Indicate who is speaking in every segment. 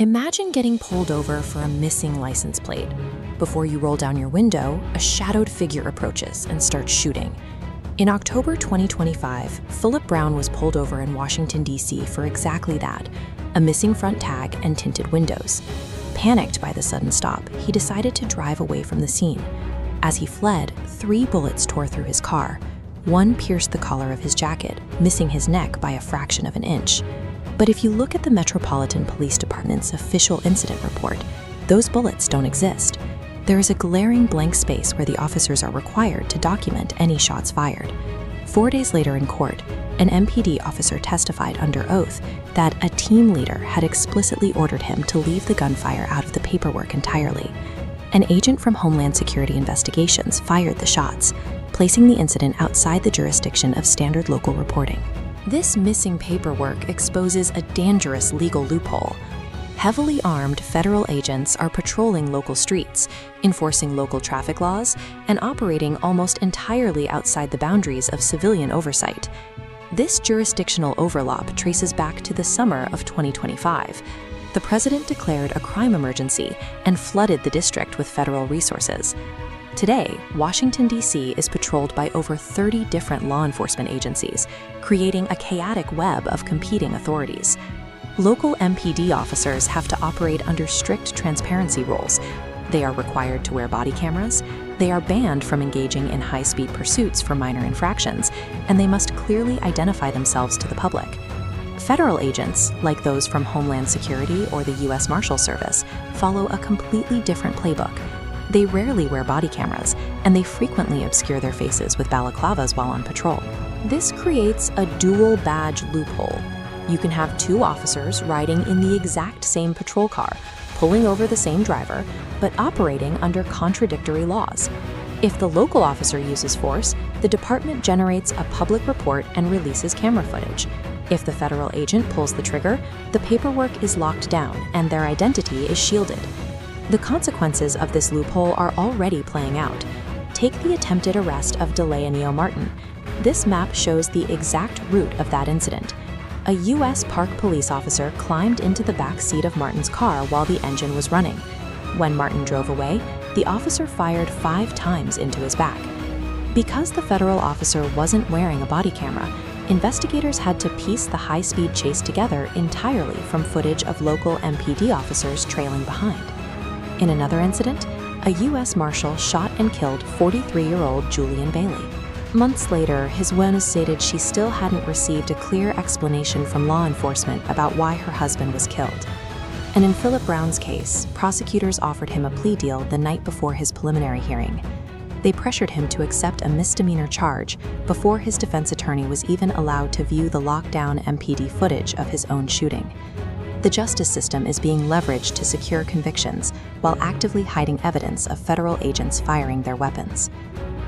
Speaker 1: Imagine getting pulled over for a missing license plate. Before you roll down your window, a shadowed figure approaches and starts shooting. In October 2025, Phillip Brown was pulled over in Washington, D.C. for exactly that, a missing front tag and tinted windows. Panicked by the sudden stop, he decided to drive away from the scene. As he fled, 3 bullets tore through his car. One pierced the collar of his jacket, missing his neck by a fraction of an inch. But if you look at the Metropolitan Police Department's official incident report, those bullets don't exist. There is a glaring blank space where the officers are required to document any shots fired. 4 days later in court, an MPD officer testified under oath that a team leader had explicitly ordered him to leave the gunfire out of the paperwork entirely. An agent from Homeland Security Investigations fired the shots, placing the incident outside the jurisdiction of standard local reporting. This missing paperwork exposes a dangerous legal loophole. Heavily armed federal agents are patrolling local streets, enforcing local traffic laws, and operating almost entirely outside the boundaries of civilian oversight. This jurisdictional overlap traces back to the summer of 2025. The president declared a crime emergency and flooded the district with federal resources. Today, Washington, D.C. is patrolled by over 30 different law enforcement agencies, creating a chaotic web of competing authorities. Local MPD officers have to operate under strict transparency rules. They are required to wear body cameras, they are banned from engaging in high-speed pursuits for minor infractions, and they must clearly identify themselves to the public. Federal agents, like those from Homeland Security or the U.S. Marshal Service, follow a completely different playbook. They rarely wear body cameras, and they frequently obscure their faces with balaclavas while on patrol. This creates a dual badge loophole. You can have 2 officers riding in the exact same patrol car, pulling over the same driver, but operating under contradictory laws. If the local officer uses force, the department generates a public report and releases camera footage. If the federal agent pulls the trigger, the paperwork is locked down and their identity is shielded. The consequences of this loophole are already playing out. Take the attempted arrest of Delaney Martin. This map shows the exact route of that incident. A U.S. Park police officer climbed into the back seat of Martin's car while the engine was running. When Martin drove away, the officer fired 5 times into his back. Because the federal officer wasn't wearing a body camera, investigators had to piece the high-speed chase together entirely from footage of local MPD officers trailing behind. In another incident, a U.S. Marshal shot and killed 43-year-old Julian Bailey. Months later, his widow stated she still hadn't received a clear explanation from law enforcement about why her husband was killed. And in Phillip Brown's case, prosecutors offered him a plea deal the night before his preliminary hearing. They pressured him to accept a misdemeanor charge before his defense attorney was even allowed to view the lockdown MPD footage of his own shooting. The justice system is being leveraged to secure convictions while actively hiding evidence of federal agents firing their weapons.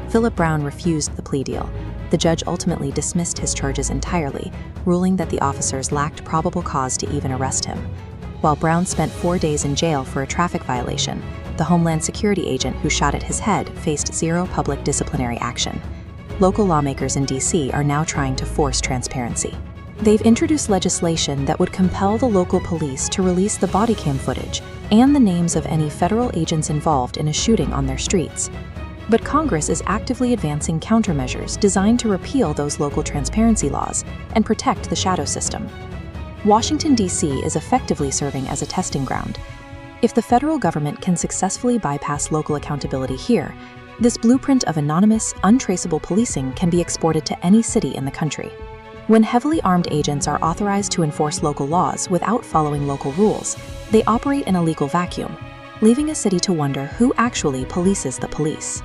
Speaker 1: Phillip Brown refused the plea deal. The judge ultimately dismissed his charges entirely, ruling that the officers lacked probable cause to even arrest him. While Brown spent 4 days in jail for a traffic violation, the Homeland Security agent who shot at his head faced 0 public disciplinary action. Local lawmakers in D.C. are now trying to force transparency. They've introduced legislation that would compel the local police to release the Bodycam footage and the names of any federal agents involved in a shooting on their streets. But Congress is actively advancing countermeasures designed to repeal those local transparency laws and protect the shadow system. Washington, D.C. is effectively serving as a testing ground. If the federal government can successfully bypass local accountability here, this blueprint of anonymous, untraceable policing can be exported to any city in the country. When heavily armed agents are authorized to enforce local laws without following local rules, they operate in a legal vacuum, leaving a city to wonder who actually polices the police.